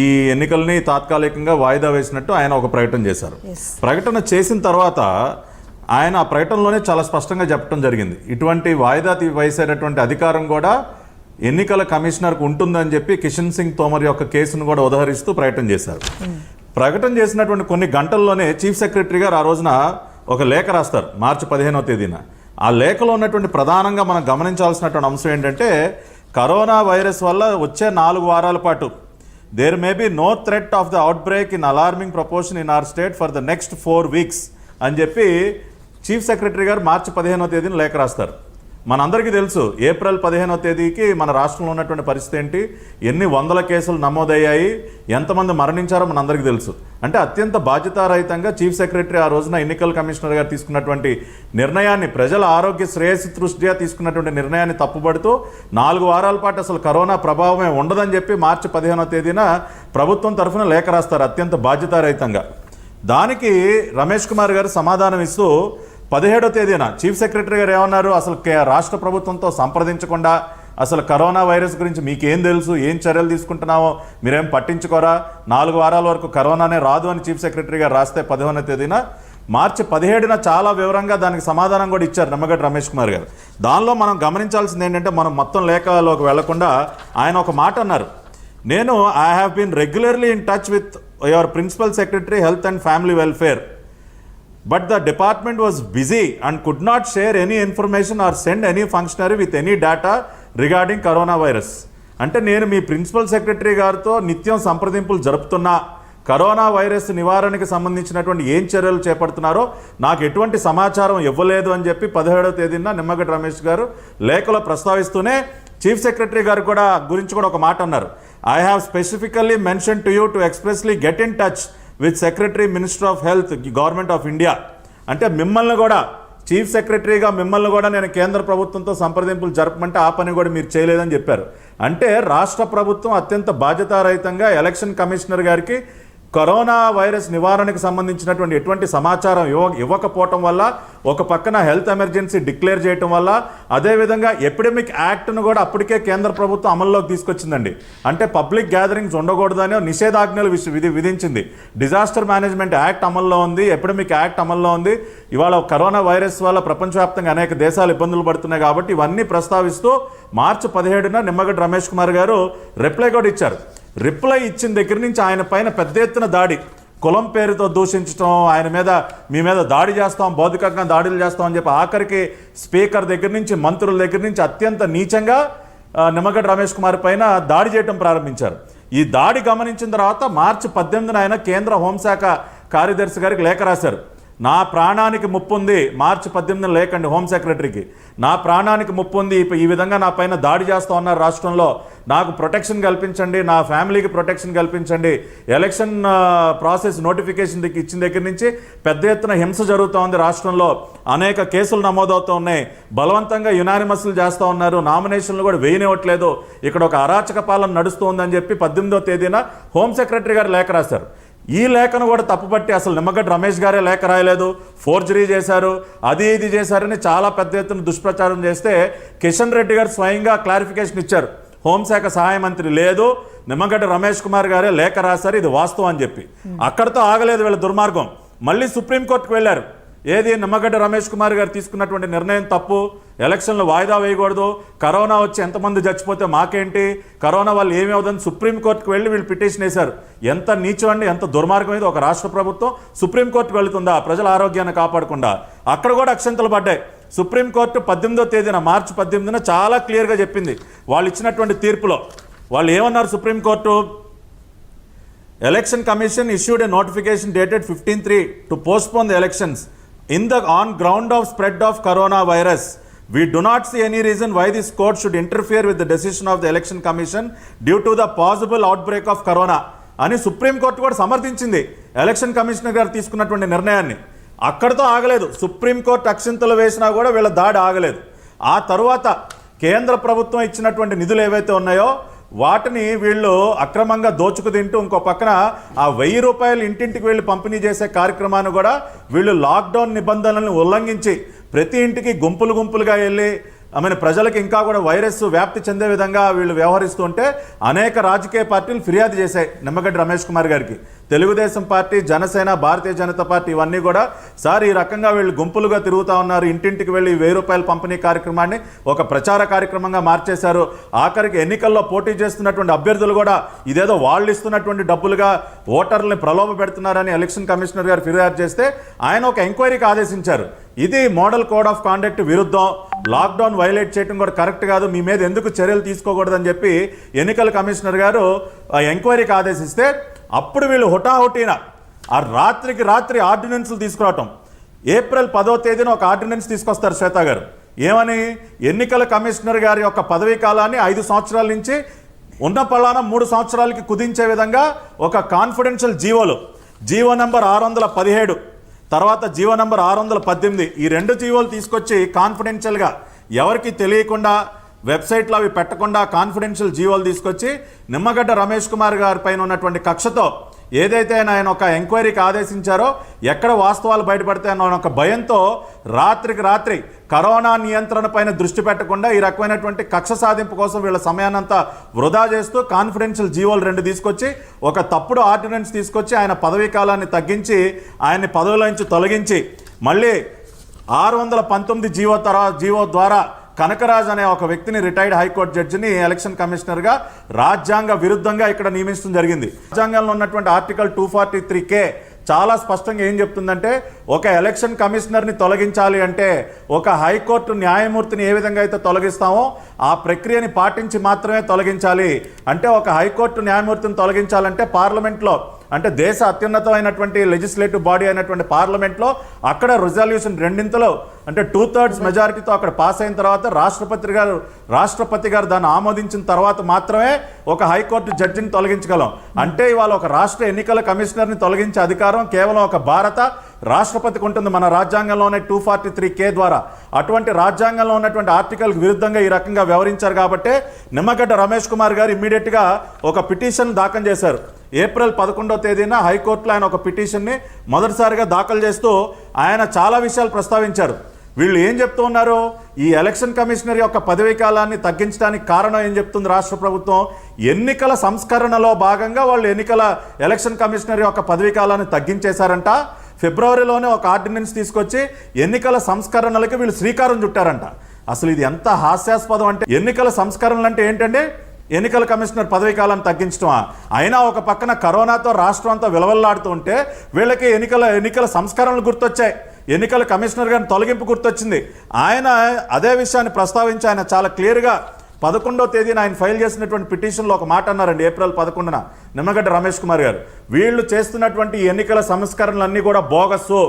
ఈ ఎన్నికల్ని తాత్కాలికంగా వాయిదా వేసినట్టు ఆయన ఒక ప్రకటన చేశారు. ప్రకటన చేసిన తర్వాత ఆయన ఆ ప్రకటనలోనే చాలా స్పష్టంగా చెప్పడం జరిగింది, ఇటువంటి వాయిదా వేసేటటువంటి అధికారం కూడా ఎన్నికల కమిషనర్కు ఉంటుందని చెప్పి కిషన్ సింగ్ తోమర్ యొక్క కేసును కూడా ఉదహరిస్తూ ప్రకటన చేశారు. ప్రకటన చేసినటువంటి కొన్ని గంటల్లోనే చీఫ్ సెక్రటరీ గారు ఆ రోజున ఒక లేఖ రాస్తారు మార్చి 15వ తేదీన. ఆ లేఖలో ఉన్నటువంటి ప్రధానంగా మనం గమనించాల్సినటువంటి అంశం ఏంటంటే, కరోనా వైరస్ వల్ల వచ్చే 4 వారాల పాటు there may be no threat of the outbreak in alarming proportion in our state for the next 4 weeks అని చెప్పి చీఫ్ సెక్రటరీ గారు మార్చి 15వ తేదీన లేఖ రాస్తారు. మనందరికీ తెలుసు ఏప్రిల్ 15వ తేదీకి మన రాష్ట్రంలో ఉన్నటువంటి పరిస్థితి ఏంటి, ఎన్ని వందల కేసులు నమోదయ్యాయి, ఎంతమంది మరణించారో మనందరికీ తెలుసు. అంటే అత్యంత బాధ్యతారహితంగా చీఫ్ సెక్రటరీ ఆ రోజున ఎన్నికల కమిషనర్ గారు తీసుకున్నటువంటి నిర్ణయాన్ని, ప్రజల ఆరోగ్య శ్రేయస్సు దృష్ట్యా తీసుకున్నటువంటి నిర్ణయాన్ని తప్పుపడుతూ 4 వారాల పాటు అసలు కరోనా ప్రభావమే ఉండదని చెప్పి మార్చి 15వ తేదీన ప్రభుత్వం తరఫున లేఖ రాస్తారు అత్యంత బాధ్యతారహితంగా. దానికి రమేష్ కుమార్ గారు సమాధానం ఇస్తూ 17వ తేదీన చీఫ్ సెక్రటరీ గారు ఏమన్నారు, అసలు రాష్ట్ర ప్రభుత్వంతో సంప్రదించకుండా అసలు కరోనా వైరస్ గురించి మీకేం తెలుసు, ఏం చర్యలు తీసుకుంటున్నామో మీరేం పట్టించుకోరా, 4 వారాల వరకు కరోనానే రాదు అని చీఫ్ సెక్రటరీ గారు రాస్తే 15వ తేదీన మార్చి 17న చాలా వివరంగా దానికి సమాధానం కూడా ఇచ్చారు నిమ్మగడ్డ రమేష్ కుమార్ గారు. దానిలో మనం గమనించాల్సింది ఏంటంటే, మనం మొత్తం లేఖలోకి వెళ్లకుండా ఆయన ఒక మాట అన్నారు, నేను I have been regularly in touch with your principal secretary health and family welfare, but the department was busy and could not share any information or send any functionary with any data regarding coronavirus. అంటే నేను మీ principal secretary గారితో నిత్యం సంప్రదింపులు జరుపుతున్నా, corona virus నివారణకి సంబంధించినటువంటి ఏం చర్యలు చేపడుతున్నారో నాకు ఎటువంటి సమాచారం ఇవ్వలేదు అని చెప్పి 17వ తేదీన నిమ్మగడ్డ రమేష్ గారు లేఖలో ప్రస్తావిస్తూనే చీఫ్ సెక్రటరీ గారు కూడా గురించి కూడా ఒక మాట అన్నారు, I have specifically mention to you to expressly get in touch with secretary minister of health government of India. అంటే మిమ్మల్ని కూడా, చీఫ్ సెక్రటరీగా మిమ్మల్ని కూడా నేను కేంద్ర ప్రభుత్వంతో సంప్రదింపులు జరపమంటే ఆ పని కూడా మీరు చేయలేదని చెప్పారు. అంటే రాష్ట్ర ప్రభుత్వం అత్యంత బాధ్యతారహితంగా ఎలక్షన్ కమిషనర్ గారికి కరోనా వైరస్ నివారణకు సంబంధించినటువంటి ఎటువంటి సమాచారం ఇవ్వకపోవటం వల్ల, ఒక పక్కన హెల్త్ ఎమర్జెన్సీ డిక్లేర్ చేయటం వల్ల, అదేవిధంగా ఎపిడమిక్ యాక్ట్ను కూడా అప్పటికే కేంద్ర ప్రభుత్వం అమల్లోకి తీసుకొచ్చిందండి. అంటే పబ్లిక్ గ్యాదరింగ్స్ ఉండకూడదని నిషేధాజ్ఞలు విధించింది. డిజాస్టర్ మేనేజ్మెంట్ యాక్ట్ అమల్లో ఉంది, ఎపిడమిక్ యాక్ట్ అమల్లో ఉంది. ఇవాళ కరోనా వైరస్ వల్ల ప్రపంచవ్యాప్తంగా అనేక దేశాలు ఇబ్బందులు పడుతున్నాయి కాబట్టి ఇవన్నీ ప్రస్తావిస్తూ మార్చి 17న నిమ్మగడ్డ రమేష్ కుమార్ గారు రిప్లై కూడా ఇచ్చారు. రిప్లై ఇచ్చిన దగ్గర నుంచి ఆయన పైన పెద్ద ఎత్తున దాడి, కులం పేరుతో దూషించడం, ఆయన మీద మీ మీద దాడి చేస్తాం, భౌతికంగా దాడులు చేస్తాం అని చెప్పి ఆఖరికి స్పీకర్ దగ్గర నుంచి మంత్రుల దగ్గర నుంచి అత్యంత నీచంగా నిమ్మగడ్డ రమేష్ కుమార్ పైన దాడి చేయడం ప్రారంభించారు. ఈ దాడి గమనించిన తర్వాత మార్చి 18న ఆయన కేంద్ర హోంశాఖ కార్యదర్శి గారికి లేఖ రాశారు, నా ప్రాణానికి ముప్పు ఉంది, మార్చి 18న లేకండి హోమ్ సెక్రటరీకి, నా ప్రాణానికి ముప్పు ఉంది, ఈ విధంగా నా పైన దాడి చేస్తూ ఉన్నారు రాష్ట్రంలో, నాకు ప్రొటెక్షన్ కల్పించండి, నా ఫ్యామిలీకి ప్రొటెక్షన్ కల్పించండి. ఎలక్షన్ ప్రాసెస్ నోటిఫికేషన్ ఇచ్చిన దగ్గర నుంచి పెద్ద ఎత్తున హింస జరుగుతూ ఉంది రాష్ట్రంలో, అనేక కేసులు నమోదవుతూ ఉన్నాయి, బలవంతంగా యునానిమస్లు చేస్తూ ఉన్నారు, నామినేషన్లు కూడా వేయనివ్వట్లేదు, ఇక్కడ ఒక అరాచక పాలన నడుస్తుందని చెప్పి 18వ తేదీన హోమ్ సెక్రటరీ గారు లేఖ రాశారు. ఈ లేఖను కూడా తప్పుపట్టి అసలు నిమ్మగడ్డ రమేష్ గారే లేఖ రాయలేదు, ఫోర్జరీ చేశారు, అది ఇది చేశారని చాలా పెద్ద ఎత్తున దుష్ప్రచారం చేస్తే కిషన్ రెడ్డి గారు స్వయంగా క్లారిఫికేషన్ ఇచ్చారు, హోంశాఖ సహాయ మంత్రి లేదు, నిమ్మగడ్డ రమేష్ కుమార్ గారే లేఖ రాశారు, ఇది వాస్తవం అని చెప్పి. అక్కడితో ఆగలేదు వీళ్ళ దుర్మార్గం, మళ్ళీ సుప్రీంకోర్టుకు వెళ్ళారు. ఏది నిమ్మగడ్డ రమేష్ కుమార్ గారు తీసుకున్నటువంటి నిర్ణయం తప్పు, ఎలక్షన్లు వాయిదా వేయకూడదు, కరోనా వచ్చి ఎంతమంది చచ్చిపోతే మాకేంటి, కరోనా వాళ్ళు ఏమి అవుతుందని సుప్రీంకోర్టుకు వెళ్ళి వీళ్ళు పిటిషన్ వేశారు. ఎంత నీచం అండి, ఎంత దుర్మార్గం ఇది. ఒక రాష్ట్ర ప్రభుత్వం సుప్రీంకోర్టుకు వెళుతుందా ప్రజల ఆరోగ్యాన్ని కాపాడకుండా? అక్కడ కూడా అక్షంతలు పడ్డాయి. సుప్రీంకోర్టు 18వ తేదీన మార్చి 18న చాలా క్లియర్గా చెప్పింది వాళ్ళు ఇచ్చినటువంటి తీర్పులో. వాళ్ళు ఏమన్నారు supreme court, election commission issued a notification dated 15/3 to postpone the elections on ground of spread of coronavirus. We do not see any reason why this court should interfere with the decision of the election commission due to the possible outbreak of corona అని supreme court కూడా సమర్థించింది election commissioner గారు తీసుకున్నటువంటి నిర్ణయాన్ని. అక్కడితో ఆగలేదు, supreme court అక్షింతలు వేసినా కూడా వీళ్ళ దాడి ఆగలేదు. ఆ తరువాత కేంద్ర ప్రభుత్వం ఇచ్చినటువంటి నిధులు ఏవైతే ఉన్నాయో వాటిని వీళ్ళు అక్రమంగా దోచుకు తింటూ ఇంకో పక్కన ఆ 1000 రూపాయలు ఇంటింటికి వెళ్ళి పంపిణీ చేసే కార్యక్రమాన్ని కూడా వీళ్ళు లాక్డౌన్ నిబంధనలను ఉల్లంఘించి ప్రతి ఇంటికి గుంపులుగా వెళ్ళి ప్రజలకు ఇంకా కూడా వైరస్ వ్యాప్తి చెందే విధంగా వీళ్ళు వ్యవహరిస్తుంటే అనేక రాజకీయ పార్టీలు ఫిర్యాదు చేశాయి నిమ్మగడ్డ రమేష్ కుమార్ గారికి. తెలుగుదేశం పార్టీ, జనసేన, భారతీయ జనతా పార్టీ ఇవన్నీ కూడా సార్ ఈ రకంగా వీళ్ళు గుంపులుగా తిరుగుతూ ఉన్నారు, ఇంటింటికి వెళ్ళి 1000 రూపాయల పంపిణీ కార్యక్రమాన్ని ఒక ప్రచార కార్యక్రమంగా మార్చేశారు. ఆఖరికి ఎన్నికల్లో పోటీ చేస్తున్నటువంటి అభ్యర్థులు కూడా ఇదేదో వాళ్ళు ఇస్తున్నటువంటి డబ్బులుగా ఓటర్లని ప్రలోభ పెడుతున్నారని ఎలక్షన్ కమిషనర్ గారు ఫిర్యాదు చేస్తే ఆయన ఒక ఎంక్వైరీకి ఆదేశించారు. ఇది మోడల్ కోడ్ ఆఫ్ కాండక్ట్ విరుద్ధం, లాక్డౌన్ వైలేట్ చేయడం కూడా కరెక్ట్ కాదు, మీ మీద ఎందుకు చర్యలు తీసుకోకూడదని చెప్పి ఎన్నికల కమిషనర్ గారు ఎంక్వైరీకి ఆదేశిస్తే అప్పుడు వీళ్ళు హుటాహుటీన ఆ రాత్రికి రాత్రి ఆర్డినెన్స్లు తీసుకురావటం. ఏప్రిల్ 10వ తేదీన ఒక ఆర్డినెన్స్ తీసుకొస్తారు శ్వేత గారు. ఏమని? ఎన్నికల కమిషనర్ గారి యొక్క పదవీ కాలాన్ని 5 సంవత్సరాల నుంచి ఉన్న పలానా 3 సంవత్సరాలకి కుదించే విధంగా ఒక కాన్ఫిడెన్షియల్ జీవో నంబర్ 617 తర్వాత జీవో నంబర్ 618 ఈ 2 జీవోలు తీసుకొచ్చి కాన్ఫిడెన్షియల్గా ఎవరికి తెలియకుండా వెబ్సైట్లో అవి పెట్టకుండా కాన్ఫిడెన్షియల్ జీవోలు తీసుకొచ్చి నిమ్మగడ్డ రమేష్ కుమార్ గారి పైన ఉన్నటువంటి కక్షతో ఏదైతే ఆయన ఒక ఎంక్వైరీకి ఆదేశించారో ఎక్కడ వాస్తవాలు బయటపడతాయన్న ఒక భయంతో రాత్రికి రాత్రి కరోనా నియంత్రణ పైన దృష్టి పెట్టకుండా ఈ రకమైనటువంటి కక్ష సాధింపు కోసం వీళ్ళ సమయాన్నంతా వృధా చేస్తూ కాన్ఫిడెన్షియల్ జీవోలు 2 తీసుకొచ్చి ఒక తప్పుడు ఆర్డినెన్స్ తీసుకొచ్చి ఆయన పదవీ కాలాన్ని తగ్గించి ఆయన్ని పదవిలో నుంచి తొలగించి మళ్ళీ 619 జీవో ద్వారా కనకరాజ్ అనే ఒక వ్యక్తిని రిటైర్డ్ హైకోర్టు జడ్జిని ఎలక్షన్ కమిషనర్గా రాజ్యాంగ విరుద్ధంగా ఇక్కడ నియమించడం జరిగింది. రాజ్యాంగంలో ఉన్నటువంటి ఆర్టికల్ 243K చాలా స్పష్టంగా ఏం చెప్తుందంటే ఒక ఎలక్షన్ కమిషనర్ని తొలగించాలి అంటే ఒక హైకోర్టు న్యాయమూర్తిని ఏ విధంగా అయితే తొలగిస్తామో ఆ ప్రక్రియని పాటించి మాత్రమే తొలగించాలి. అంటే ఒక హైకోర్టు న్యాయమూర్తిని తొలగించాలంటే పార్లమెంట్లో అంటే దేశ అత్యున్నతమైనటువంటి లెజిస్లేటివ్ బాడీ అయినటువంటి పార్లమెంట్లో అక్కడ రిజల్యూషన్ 2/3 అంటే 2/3 మెజారిటీతో అక్కడ పాస్ అయిన తర్వాత రాష్ట్రపతి గారు దాన్ని ఆమోదించిన తర్వాత మాత్రమే ఒక హైకోర్టు జడ్జిని తొలగించగలం. అంటే ఇవాళ ఒక రాష్ట్ర ఎన్నికల కమిషనర్ని తొలగించే అధికారం కేవలం ఒక భారత రాష్ట్రపతికి ఉంటుంది మన రాజ్యాంగంలోనే 243K ద్వారా. అటువంటి రాజ్యాంగంలో ఉన్నటువంటి ఆర్టికల్కి విరుద్ధంగా ఈ రకంగా వ్యవహరించారు కాబట్టి నిమ్మగడ్డ రమేష్ కుమార్ గారు ఇమ్మీడియట్గా ఒక పిటిషన్ దాఖలు చేశారు. ఏప్రిల్ 11వ తేదీన హైకోర్టులో ఆయన ఒక పిటిషన్ని మొదటిసారిగా దాఖలు చేస్తూ ఆయన చాలా విషయాలు ప్రస్తావించారు. వీళ్ళు ఏం చెప్తూ ఉన్నారు? ఈ ఎలక్షన్ కమిషనర్ యొక్క పదవీ కాలాన్ని తగ్గించడానికి కారణం ఏం చెప్తుంది రాష్ట్ర ప్రభుత్వం? ఎన్నికల సంస్కరణలో భాగంగా వాళ్ళు ఎలక్షన్ కమిషనర్ యొక్క పదవీ కాలాన్ని తగ్గించేశారంట. ఫిబ్రవరిలోనే ఒక ఆర్డినెన్స్ తీసుకొచ్చి ఎన్నికల సంస్కరణలకి వీళ్ళు శ్రీకారం చుట్టారంట. అసలు ఇది ఎంత హాస్యాస్పదం అంటే, ఎన్నికల సంస్కరణలు అంటే ఏంటంటే ఎన్నికల కమిషనర్ పదవీ కాలాన్ని తగ్గించడమా? అయినా ఒక పక్కన కరోనాతో రాష్ట్రం అంతా విలవల్లాడుతూ ఉంటే వీళ్ళకి ఎన్నికల సంస్కరణలు గుర్తొచ్చాయి, ఎన్నికల కమిషనర్ గారిని తొలగింపు గుర్తొచ్చింది. ఆయన అదే విషయాన్ని ప్రస్తావించి ఆయన చాలా క్లియర్గా 11వ తేదీన ఆయన ఫైల్ చేసినటువంటి పిటిషన్లో ఒక మాట అన్నారండి. ఏప్రిల్ 11న నిమ్మగడ్డ రమేష్ కుమార్ గారు వీళ్ళు చేస్తున్నటువంటి ఎన్నికల సంస్కరణలన్నీ కూడా బోగస్సు,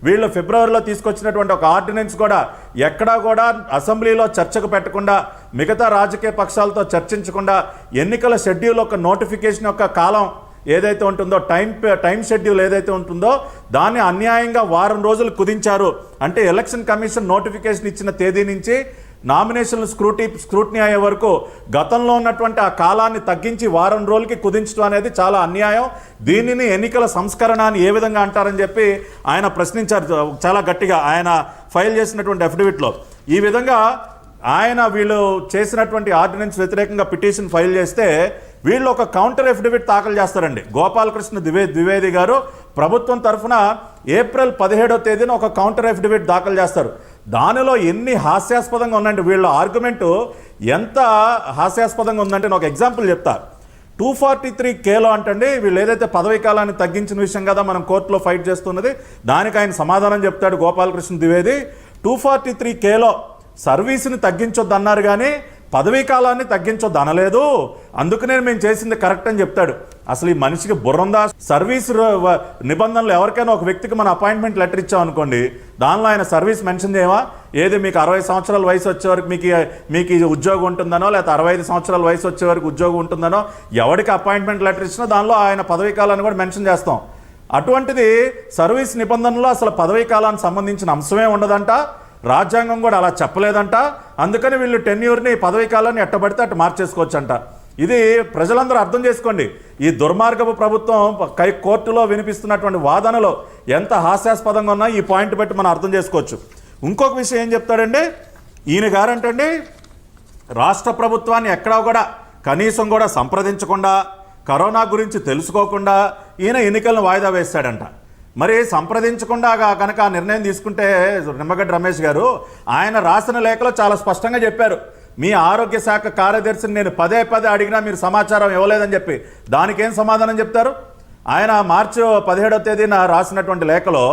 వీళ్ళు ఫిబ్రవరిలో తీసుకొచ్చినటువంటి ఒక ఆర్డినెన్స్ కూడా ఎక్కడా కూడా అసెంబ్లీలో చర్చకు పెట్టకుండా మిగతా రాజకీయ పక్షాలతో చర్చించకుండా ఎన్నికల షెడ్యూల్ యొక్క నోటిఫికేషన్ యొక్క కాలం ఏదైతే ఉంటుందో టైం షెడ్యూల్ ఏదైతే ఉంటుందో దాన్ని అన్యాయంగా 1 వారం రోజులు కుదించారు. అంటే ఎలక్షన్ కమిషన్ నోటిఫికేషన్ ఇచ్చిన తేదీ నుంచి నామినేషన్లు స్క్రూటినీ అయ్యే వరకు గతంలో ఉన్నటువంటి ఆ కాలాన్ని తగ్గించి 1 వారం రోజులకి కుదించడం అనేది చాలా అన్యాయం. దీనిని ఎన్నికల సంస్కరణ అని ఏ విధంగా అంటారని చెప్పి ఆయన ప్రశ్నించారు చాలా గట్టిగా ఆయన ఫైల్ చేసినటువంటి అఫిడవిట్లో. ఈ విధంగా వీళ్ళు చేసినటువంటి ఆర్డినెన్స్ వ్యతిరేకంగా పిటిషన్ ఫైల్ చేస్తే వీళ్ళు ఒక కౌంటర్ అఫిడవిట్ దాఖలు చేస్తారండి. గోపాలకృష్ణ ద్వివేది గారు ప్రభుత్వం తరఫున ఏప్రిల్ 17వ తేదీన ఒక కౌంటర్ అఫిడవిట్ దాఖలు చేస్తారు. దానిలో ఎన్ని హాస్యాస్పదంగా ఉందంటే వీళ్ళ ఆర్గ్యుమెంటు ఎంత హాస్యాస్పదంగా ఉందంటే నేను ఒక ఎగ్జాంపుల్ చెప్తా. 243Kలో అంటండి వీళ్ళు ఏదైతే పదవీ కాలాన్ని తగ్గించిన విషయం కదా మనం కోర్టులో ఫైట్ చేస్తున్నది, దానికి ఆయన సమాధానం చెప్తాడు గోపాలకృష్ణ ద్వివేది. 243Kలో సర్వీస్ని తగ్గించొద్దు అన్నారు కానీ పదవీ కాలాన్ని తగ్గించొద్దు అనలేదు, అందుకనే మేము చేసింది కరెక్ట్ అని చెప్తాడు. అసలు ఈ మనిషికి బుర్రందా? సర్వీస్ నిబంధనలు ఎవరికైనా ఒక వ్యక్తికి మన అపాయింట్మెంట్ లెటర్ ఇచ్చామనుకోండి, దానిలో ఆయన సర్వీస్ మెన్షన్ చేయవా? ఏది మీకు 60 సంవత్సరాల వయసు వచ్చే వరకు మీకు ఉద్యోగం ఉంటుందనో లేకపోతే 65 సంవత్సరాల వయసు వచ్చే వరకు ఉద్యోగం ఉంటుందనో ఎవరికి అపాయింట్మెంట్ లెటర్ ఇచ్చినా దానిలో ఆయన పదవీ కాలాన్ని కూడా మెన్షన్ చేస్తాం. అటువంటిది సర్వీస్ నిబంధనలో అసలు పదవీ కాలానికి సంబంధించిన అంశమే ఉండదంట, రాజ్యాంగం కూడా అలా చెప్పలేదంట. అందుకని వీళ్ళు టెన్యూర్ని పదవీ కాలాన్ని ఎట్టబడితే అటు మార్చేసుకోవచ్చంట. ఇది ప్రజలందరూ అర్థం చేసుకోండి. ఈ దుర్మార్గపు ప్రభుత్వం కోర్టులో వినిపిస్తున్నటువంటి వాదనలో ఎంత హాస్యాస్పదంగా ఉన్నా ఈ పాయింట్ బట్టి మనం అర్థం చేసుకోవచ్చు. ఇంకొక విషయం ఏం చెప్తాడంటే, ఈయన గారంటండి రాష్ట్ర ప్రభుత్వాన్ని ఎక్కడా కూడా కనీసం కూడా సంప్రదించకుండా, కరోనా గురించి తెలుసుకోకుండా ఈయన ఎన్నికలను వాయిదా వేస్తాడంట. మరి సంప్రదించకుండా కనుక ఆ నిర్ణయం తీసుకుంటే నిమ్మగడ్డ రమేష్ గారు ఆయన రాసిన లేఖలో చాలా స్పష్టంగా చెప్పారు, మీ ఆరోగ్య శాఖ కార్యదర్శిని నేను పదే అడిగినా మీరు సమాచారం ఇవ్వలేదని చెప్పి. దానికేం సమాధానం చెప్తారు? ఆయన మార్చి 17వ తేదీన రాసినటువంటి లేఖలో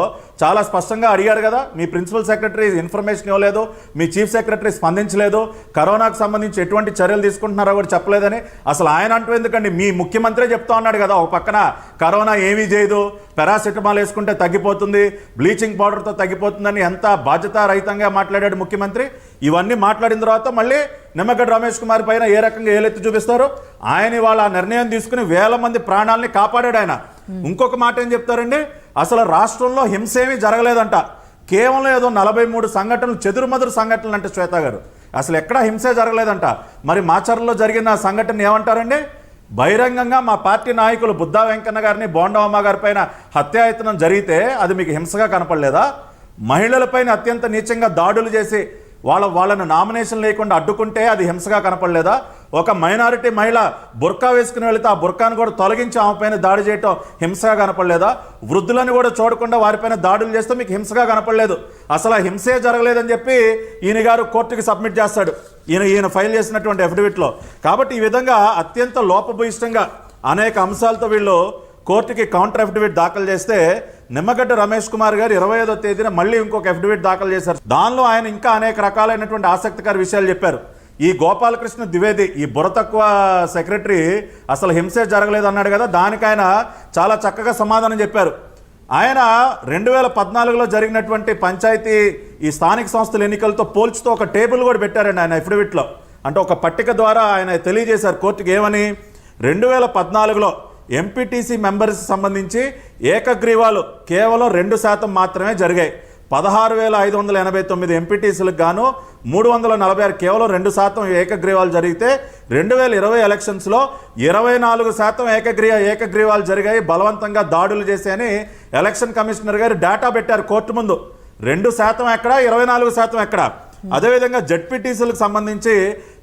చాలా స్పష్టంగా అడిగారు కదా, మీ ప్రిన్సిపల్ సెక్రటరీ ఇన్ఫర్మేషన్ ఇవ్వలేదు, మీ చీఫ్ సెక్రటరీ స్పందించలేదు, కరోనాకు సంబంధించి ఎటువంటి చర్యలు తీసుకుంటున్నారో కూడా చెప్పలేదని. అసలు ఆయన అంటూ ఎందుకండి, మీ ముఖ్యమంత్రి చెప్తా ఉన్నాడు కదా, ఒక పక్కన కరోనా ఏమీ చేయదు, పారాసిటమాల్ వేసుకుంటే తగ్గిపోతుంది, బ్లీచింగ్ పౌడర్తో తగ్గిపోతుందని ఎంత బాధ్యతారహితంగా మాట్లాడాడు ముఖ్యమంత్రి. ఇవన్నీ మాట్లాడిన తర్వాత మళ్ళీ నిమ్మగడ్డ రమేష్ కుమార్ పైన ఏ రకంగా ఏలెత్తి చూపిస్తారు? ఆయన ఇవాళ ఆ నిర్ణయం తీసుకుని వేల మంది ప్రాణాలని కాపాడాడు ఆయన. ఇంకొక మాట ఏం చెప్తారండి, అసలు రాష్ట్రంలో హింస ఏమీ జరగలేదంట, కేవలం ఏదో 43 సంఘటనలు, చెదురుమదురు సంఘటనలు అంటే శ్వేత గారు, అసలు ఎక్కడా హింసే జరగలేదంట. మరి మాచర్లలో జరిగిన సంఘటన ఏమంటారండి? బహిరంగంగా మా పార్టీ నాయకులు బుద్ధా వెంకన్న గారిని, బోండవమ్మ గారి పైన హత్యాయత్నం జరిగితే అది మీకు హింసగా కనపడలేదా? మహిళలపైన అత్యంత నీచంగా దాడులు చేసి వాళ్ళను నామినేషన్ లేకుండా అడ్డుకుంటే అది హింసగా కనపడలేదా? ఒక మైనారిటీ మహిళ బుర్కా వేసుకుని వెళితే ఆ బుర్కాను కూడా తొలగించి ఆమె పైన దాడి చేయటం హింసగా కనపడలేదా? వృద్ధులను కూడా చూడకుండా వారిపైన దాడులు చేస్తే మీకు హింసగా కనపడలేదు. అసలు ఆ హింసే జరగలేదని చెప్పి ఈయన గారు కోర్టుకి సబ్మిట్ చేస్తాడు, ఈయన ఫైల్ చేసినటువంటి అఫిడవిట్లో. కాబట్టి ఈ విధంగా అత్యంత లోపభూయిష్టంగా అనేక అంశాలతో వీళ్ళు కోర్టుకి కౌంటర్ అఫిడవిట్ దాఖలు చేస్తే నిమ్మగడ్డ రమేష్ కుమార్ గారు 25వ తేదీన మళ్ళీ ఇంకొక అఫిడవిట్ దాఖలు చేశారు. దానిలో ఆయన ఇంకా అనేక రకాలైనటువంటి ఆసక్తికర విషయాలు చెప్పారు. ఈ గోపాలకృష్ణ ద్వివేది, ఈ బుర్ర తక్కువ సెక్రటరీ అసలు హింసే జరగలేదు అన్నాడు కదా, దానికి ఆయన చాలా చక్కగా సమాధానం చెప్పారు. ఆయన 2014లో జరిగినటువంటి పంచాయతీ ఈ స్థానిక సంస్థల ఎన్నికలతో పోల్చుతూ ఒక టేబుల్ కూడా పెట్టారండి ఆయన అఫిడవిట్లో. అంటే ఒక పట్టిక ద్వారా ఆయన తెలియజేశారు కోర్టుకి ఏమని, 2014లో ఎంపీటీసీ మెంబర్స్ సంబంధించి ఏకగ్రీవాలు కేవలం 2% మాత్రమే జరిగాయి. 16,589 ఎంపీటీసీలకు గాను 346 కేవలం 2% ఏకగ్రీవాలు జరిగితే 2020 ఎలక్షన్స్లో 24% ఏకగ్రీవాలు జరిగాయి, బలవంతంగా దాడులు చేశాయని ఎలక్షన్ కమిషనర్ గారు డేటా పెట్టారు కోర్టు ముందు. 2% ఎక్కడ, 24% ఎక్కడ? అదేవిధంగా జడ్పీటీసీలకు సంబంధించి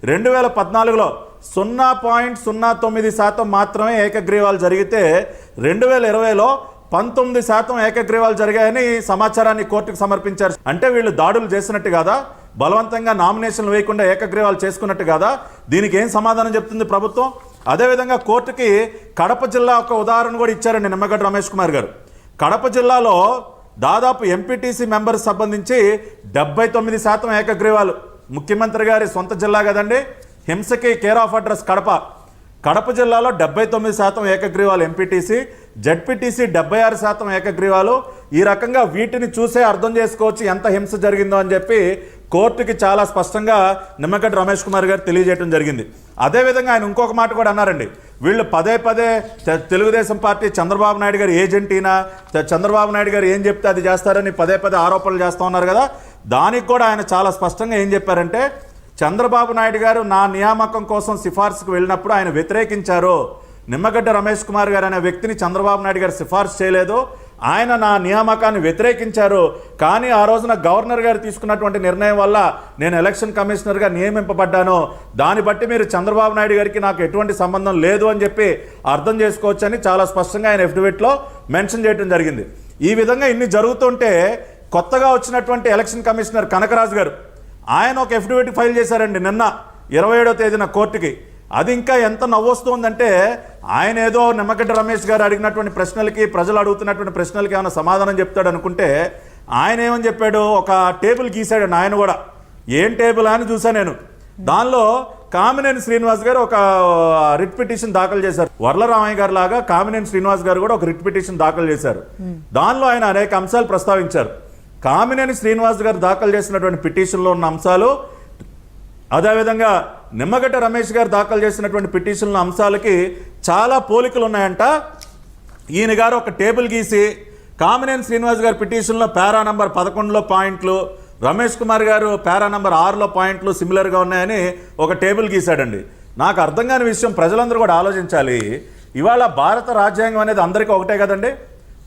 2014లో 0.09% మాత్రమే ఏకగ్రీవాలు జరిగితే 2020లో 19% ఏకగ్రీవాలు జరిగాయని సమాచారాన్ని కోర్టుకు సమర్పించారు. అంటే వీళ్ళు దాడులు చేసినట్టు కాదా? బలవంతంగా నామినేషన్లు వేయకుండా ఏకగ్రీవాలు చేసుకున్నట్టు కాదా? దీనికి ఏం సమాధానం చెప్తుంది ప్రభుత్వం? అదేవిధంగా కోర్టుకి కడప జిల్లా ఒక ఉదాహరణ కూడా ఇచ్చారండి నిమ్మగడ్డ రమేష్ కుమార్ గారు. కడప జిల్లాలో దాదాపు ఎంపీటీసీ మెంబర్స్ సంబంధించి 79% ఏకగ్రీవాలు. ముఖ్యమంత్రి గారి సొంత జిల్లా కదండి, హింసకి కేర్ ఆఫ్ అడ్రస్ కడప జిల్లాలో 79% ఏకగ్రీవాలు ఎంపీటీసీ, జడ్పీటీసీ 76% ఏకగ్రీవాలు. ఈ రకంగా వీటిని చూసే అర్థం చేసుకోవచ్చు ఎంత హింస జరిగిందో అని చెప్పి కోర్టుకి చాలా స్పష్టంగా నిమ్మగడ్డ రమేష్ కుమార్ గారు తెలియజేయడం జరిగింది. అదేవిధంగా ఆయన ఇంకొక మాట కూడా అన్నారండి, వీళ్ళు పదే తెలుగుదేశం పార్టీ చంద్రబాబు నాయుడు గారు ఏజెంటీనా, చంద్రబాబు నాయుడు గారు ఏం చెప్తే అది చేస్తారని పదే ఆరోపణలు చేస్తూ ఉన్నారు కదా. దానికి కూడా ఆయన చాలా స్పష్టంగా ఏం చెప్పారంటే, చంద్రబాబు నాయుడు గారు నా నియామకం కోసం సిఫార్సుకు వెళ్ళినప్పుడు ఆయన వ్యతిరేకించారు. నిమ్మగడ్డ రమేష్ కుమార్ గారు అనే వ్యక్తిని చంద్రబాబు నాయుడు గారు సిఫార్సు చేయలేదు, ఆయన నా నియామకాన్ని వ్యతిరేకించారు. కానీ ఆ రోజున గవర్నర్ గారు తీసుకున్నటువంటి నిర్ణయం వల్ల నేను ఎలక్షన్ కమిషనర్గా నియమింపబడ్డాను. దాన్ని బట్టి మీరు చంద్రబాబు నాయుడు గారికి నాకు ఎటువంటి సంబంధం లేదు అని చెప్పి అర్థం చేసుకోవచ్చని చాలా స్పష్టంగా ఆయన అఫిడవిట్లో మెన్షన్ చేయడం జరిగింది. ఈ విధంగా ఇన్ని జరుగుతుంటే కొత్తగా వచ్చినటువంటి ఎలక్షన్ కమిషనర్ కనకరాజు గారు ఆయన ఒక అఫిడవిట్ ఫైల్ చేశారండి నిన్న 27వ తేదీన కోర్టుకి. అది ఇంకా ఎంత నవ్వొస్తుందంటే, ఆయన ఏదో నిమ్మగడ్డ రమేష్ గారు అడిగినటువంటి ప్రశ్నలకి, ప్రజలు అడుగుతున్నటువంటి ప్రశ్నలకి ఏమైనా సమాధానం చెప్తాడు అనుకుంటే ఆయన ఏమని చెప్పాడు, ఒక టేబుల్ గీసాడు ఆయన కూడా. ఏం టేబుల్ అని చూసా నేను. దానిలో కామినేని శ్రీనివాస్ గారు ఒక రిట్ పిటిషన్ దాఖలు చేశారు. వర్లరామయ్య గారు లాగా కామినేని శ్రీనివాస్ గారు కూడా ఒక రిట్ పిటిషన్ దాఖలు చేశారు. దానిలో ఆయన అనేక అంశాలు ప్రస్తావించారు. కామినేని శ్రీనివాస్ గారు దాఖలు చేసినటువంటి పిటిషన్లో ఉన్న అంశాలు, అదేవిధంగా నిమ్మగడ్డ రమేష్ గారు దాఖలు చేసినటువంటి పిటిషన్ల అంశాలకి చాలా పోలికలు ఉన్నాయంట. ఈయన గారు ఒక టేబుల్ గీసి కామినేని శ్రీనివాస్ గారి పిటిషన్లో పారా నంబర్ 11లో పాయింట్లు, రమేష్ కుమార్ గారు పారా నంబర్ 6లో పాయింట్లు సిమిలర్గా ఉన్నాయని ఒక టేబుల్ గీశాడండి. నాకు అర్థం కాని విషయం, ప్రజలందరూ కూడా ఆలోచించాలి. ఇవాళ భారత రాజ్యాంగం అనేది అందరికీ ఒకటే కదండి.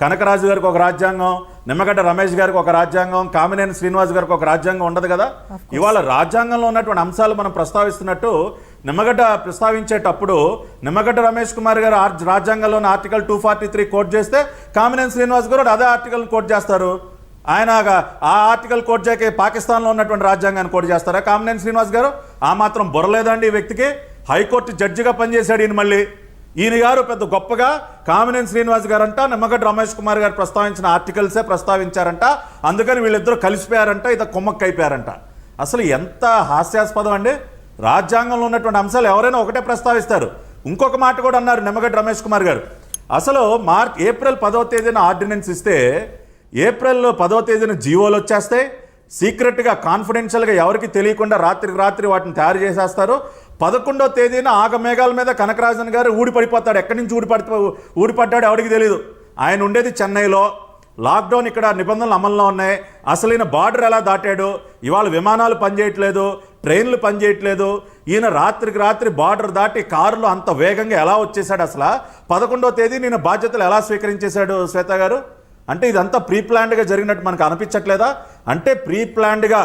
కనకరాజు గారికి ఒక రాజ్యాంగం, నిమ్మగడ్డ రమేష్ గారికి ఒక రాజ్యాంగం, కామినేని శ్రీనివాస్ గారికి ఒక రాజ్యాంగం ఉండదు కదా. ఇవాళ రాజ్యాంగంలో ఉన్నటువంటి అంశాలు మనం ప్రస్తావిస్తున్నట్టు నిమ్మగడ్డ ప్రస్తావించేటప్పుడు నిమ్మగడ్డ రమేష్ కుమార్ గారు రాజ్యాంగంలోని ఆర్టికల్ 243 కోట్ చేస్తే కామినేని శ్రీనివాస్ గారు అదే ఆర్టికల్ని కోట్ చేస్తారు. ఆయన ఆ ఆర్టికల్ కోట్ చేయక పాకిస్తాన్లో ఉన్నటువంటి రాజ్యాంగాన్ని కోట్ చేస్తారా కామినేని శ్రీనివాస్ గారు? ఆ మాత్రం బుర్రలేదండి ఈ వ్యక్తికి. హైకోర్టు జడ్జిగా పనిచేశాడు ఈయన. మళ్ళీ ఈయన గారు పెద్ద గొప్పగా కామినేని శ్రీనివాస్ గారు అంట నిమ్మగడ్డ రమేష్ కుమార్ గారు ప్రస్తావించిన ఆర్టికల్సే ప్రస్తావించారంట, అందుకని వీళ్ళిద్దరూ కలిసిపోయారంట, ఇది కుమ్మక్కైపోయారంట. అసలు ఎంత హాస్యాస్పదం అండి. రాజ్యాంగంలో ఉన్నటువంటి అంశాలు ఎవరైనా ఒకటే ప్రస్తావిస్తారు. ఇంకొక మాట కూడా అన్నారు నిమ్మగడ్డ రమేష్ కుమార్ గారు. అసలు ఏప్రిల్ 10వ తేదీన ఆర్డినెన్స్ ఇస్తే ఏప్రిల్ 10వ తేదీన జీవోలు వచ్చేస్తాయి. సీక్రెట్గా కాన్ఫిడెన్షియల్గా ఎవరికి తెలియకుండా రాత్రికి రాత్రి వాటిని తయారు చేసేస్తారు. 11వ తేదీన ఆగమేఘాల మీద కనకరాజన్ గారు ఊడిపడిపోతాడు. ఎక్కడి నుంచి ఊడిపడ్డాడు ఎవరికి తెలియదు. ఆయన ఉండేది చెన్నైలో. లాక్డౌన్ ఇక్కడ నిబంధనలు అమల్లో ఉన్నాయి. అసలు ఈయన బార్డర్ ఎలా దాటాడు? ఇవాళ విమానాలు పనిచేయట్లేదు, ట్రైన్లు పనిచేయట్లేదు. ఈయన రాత్రికి రాత్రి బార్డర్ దాటి కారులో అంత వేగంగా ఎలా వచ్చేసాడు? అసలు 11వ తేదీ నేను బాధ్యతలు ఎలా స్వీకరించేశాడు శ్వేత గారు? అంటే ఇదంతా ప్రీ ప్లాన్డ్గా జరిగినట్టు మనకు అనిపించట్లేదా? అంటే ప్రీ ప్లాన్డ్గా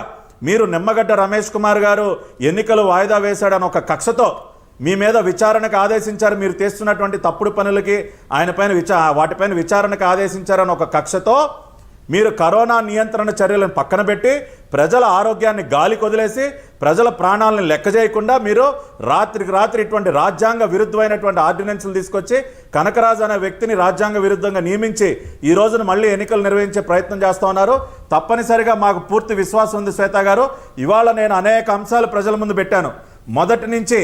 మీరు నిమ్మగడ్డ రమేష్ కుమార్ గారు ఎన్నికలు వాయిదా వేశాడని ఒక కక్షతో మీ మీద విచారణకు ఆదేశించారు. మీరు చేస్తున్నటువంటి తప్పుడు పనులకి వాటిపైన విచారణకు ఆదేశించారని ఒక కక్షతో మీరు కరోనా నియంత్రణ చర్యలను పక్కన పెట్టి ప్రజల ఆరోగ్యాన్ని గాలికి వదిలేసి ప్రజల ప్రాణాలను లెక్క చేయకుండా మీరు రాత్రికి రాత్రి ఇటువంటి రాజ్యాంగ విరుద్ధమైనటువంటి ఆర్డినెన్స్లు తీసుకొచ్చి కనకరాజు అనే వ్యక్తిని రాజ్యాంగ విరుద్ధంగా నియమించి ఈ రోజున మళ్ళీ ఎన్నికలు నిర్వహించే ప్రయత్నం చేస్తూ ఉన్నారు. తప్పనిసరిగా మాకు పూర్తి విశ్వాసం ఉంది శ్వేత గారు. ఇవాళ నేను అనేక అంశాలు ప్రజల ముందు పెట్టాను. మొదటి నుంచి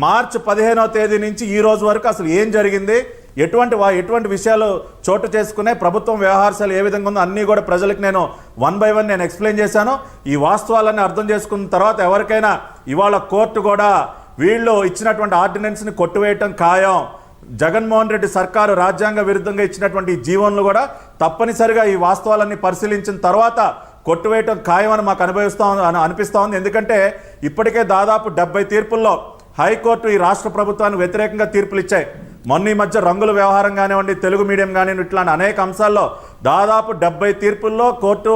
మార్చి 15వ తేదీ నుంచి ఈ రోజు వరకు అసలు ఏం జరిగింది, ఎటువంటి విషయాలు చోటు చేసుకునే ప్రభుత్వం వ్యవహారాలు ఏ విధంగా ఉందో అన్నీ కూడా ప్రజలకు నేను 1 by 1 నేను ఎక్స్ప్లెయిన్ చేశాను. ఈ వాస్తవాలన్నీ అర్థం చేసుకున్న తర్వాత ఎవరికైనా ఇవాళ కోర్టు కూడా వీళ్ళు ఇచ్చినటువంటి ఆర్డినెన్స్ని కొట్టివేయటం ఖాయం. జగన్మోహన్ రెడ్డి సర్కారు రాజ్యాంగ విరుద్ధంగా ఇచ్చినటువంటి ఈ జీవోన్లు కూడా తప్పనిసరిగా ఈ వాస్తవాలన్నీ పరిశీలించిన తర్వాత కొట్టివేయటం ఖాయం అని మాకు అనిపిస్తూ ఉంది. ఎందుకంటే ఇప్పటికే దాదాపు 70 తీర్పుల్లో హైకోర్టు ఈ రాష్ట్ర ప్రభుత్వానికి వ్యతిరేకంగా తీర్పులు ఇచ్చాయి. మొన్న ఈ మధ్య రంగుల వ్యవహారం కానివ్వండి, తెలుగు మీడియం కానివ్వండి, ఇట్లాంటి అనేక అంశాల్లో దాదాపు 70 తీర్పుల్లో కోర్టు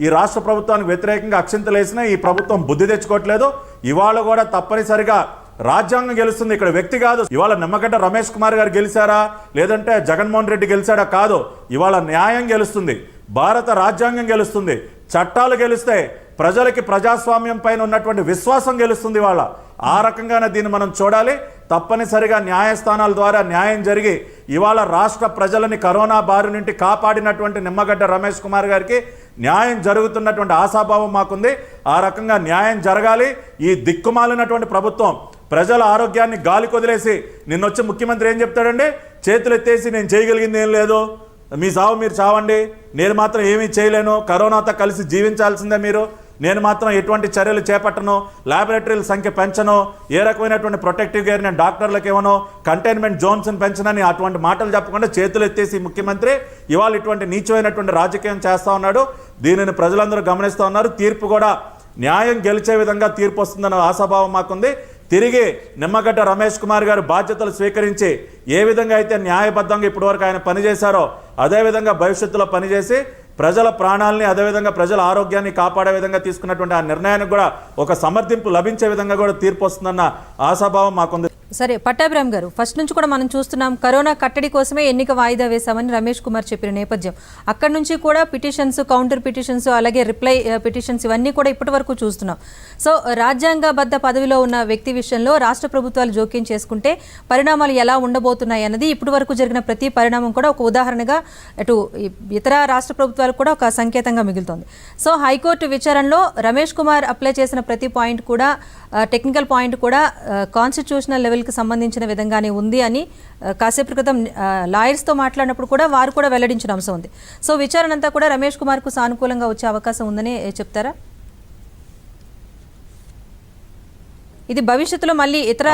ఈ రాష్ట్ర ప్రభుత్వానికి వ్యతిరేకంగా అక్షింతలు వేసినా ఈ ప్రభుత్వం బుద్ధి తెచ్చుకోవట్లేదు. ఇవాళ కూడా తప్పనిసరిగా రాజ్యాంగం గెలుస్తుంది, ఇక్కడ వ్యక్తి కాదు. ఇవాళ నిమ్మగడ్డ రమేష్ కుమార్ గారు గెలిచారా లేదంటే జగన్మోహన్ రెడ్డి గెలిచాడా కాదు, ఇవాళ న్యాయం గెలుస్తుంది, భారత రాజ్యాంగం గెలుస్తుంది, చట్టాలు గెలుస్తాయి, ప్రజలకి ప్రజాస్వామ్యం పైన ఉన్నటువంటి విశ్వాసం గెలుస్తుంది. ఇవాళ ఆ రకంగానే దీన్ని మనం చూడాలి. తప్పనిసరిగా న్యాయస్థానాల ద్వారా న్యాయం జరిగి ఇవాళ రాష్ట్ర ప్రజలని కరోనా బారి నుండి కాపాడినటువంటి నిమ్మగడ్డ రమేష్ కుమార్ గారికి న్యాయం జరుగుతున్నటువంటి ఆశాభావం మాకుంది. ఆ రకంగా న్యాయం జరగాలి. ఈ దిక్కుమాలినటువంటి ప్రభుత్వం ప్రజల ఆరోగ్యాన్ని గాలి కొదిలేసి నిన్నొచ్చి ముఖ్యమంత్రి ఏం చెప్తాడండి? చేతులు ఎత్తేసి నేను చేయగలిగింది ఏం లేదు, మీ సావు మీరు చావండి, నేను మాత్రం ఏమీ చేయలేను, కరోనాతో కలిసి జీవించాల్సిందే మీరు, నేను మాత్రం ఎటువంటి చర్యలు చేపట్టను, ల్యాబొరేటరీల సంఖ్య పెంచను, ఏ రకమైనటువంటి ప్రొటెక్టివ్ గేర్ నేను డాక్టర్లకు ఇవ్వను, కంటైన్మెంట్ జోన్స్ని పెంచనని అటువంటి మాటలు చెప్పకుండా చేతులు ఎత్తేసి ముఖ్యమంత్రి ఇవాళ ఇటువంటి నీచమైనటువంటి రాజకీయం చేస్తూ ఉన్నాడు. దీనిని ప్రజలందరూ గమనిస్తూ ఉన్నారు. తీర్పు కూడా న్యాయం గెలిచే విధంగా తీర్పు వస్తుందన్న ఆశాభావం మాకుంది. తిరిగి నిమ్మగడ్డ రమేష్ కుమార్ గారు బాధ్యతలు స్వీకరించి ఏ విధంగా అయితే న్యాయబద్ధంగా ఇప్పటివరకు ఆయన పనిచేశారో అదేవిధంగా భవిష్యత్తులో పనిచేసి ప్రజల ప్రాణాలని అదేవిధంగా ప్రజల ఆరోగ్యాన్ని కాపాడే విధంగా తీసుకున్నటువంటి ఆ నిర్ణయానికి కూడా ఒక సమర్థింపు లభించే విధంగా కూడా తీర్పు వస్తుందన్న ఆశాభావం మాకుంది. సరే పట్టాభిరామ్ గారు, ఫస్ట్ నుంచి కూడా మనం చూస్తున్నాం కరోనా కట్టడి కోసమే ఎన్నిక వాయిదా వేశామని రమేష్ కుమార్ చెప్పిన నేపథ్యం, అక్కడి నుంచి కూడా పిటిషన్స్, కౌంటర్ పిటిషన్స్, అలాగే రిప్లై పిటిషన్స్ ఇవన్నీ కూడా ఇప్పటి వరకు చూస్తున్నాం. సో రాజ్యాంగబద్ధ పదవిలో ఉన్న వ్యక్తి విషయంలో రాష్ట్ర ప్రభుత్వాలు జోక్యం చేసుకుంటే పరిణామాలు ఎలా ఉండబోతున్నాయి అన్నది ఇప్పటి వరకు జరిగిన ప్రతి పరిణామం కూడా ఒక ఉదాహరణగా అటు ఇతర రాష్ట్ర ప్రభుత్వాలకు కూడా ఒక సంకేతంగా మిగులుతోంది. సో హైకోర్టు విచారణలో రమేష్ కుమార్ అప్లై చేసిన ప్రతి పాయింట్ కూడా టెక్నికల్ పాయింట్ కూడా కాన్స్టిట్యూషనల్ లెవెల్కి సంబంధించిన విధంగానే ఉంది అని కాసేపు క్రితం లాయర్స్తో మాట్లాడినప్పుడు కూడా వారు కూడా వెల్లడించిన అంశం ఉంది. సో విచారణ అంతా కూడా రమేష్ కుమార్కు సానుకూలంగా వచ్చే అవకాశం ఉందని చెప్తారా? ఇది భవిష్యత్తులో మళ్ళీ ఇతర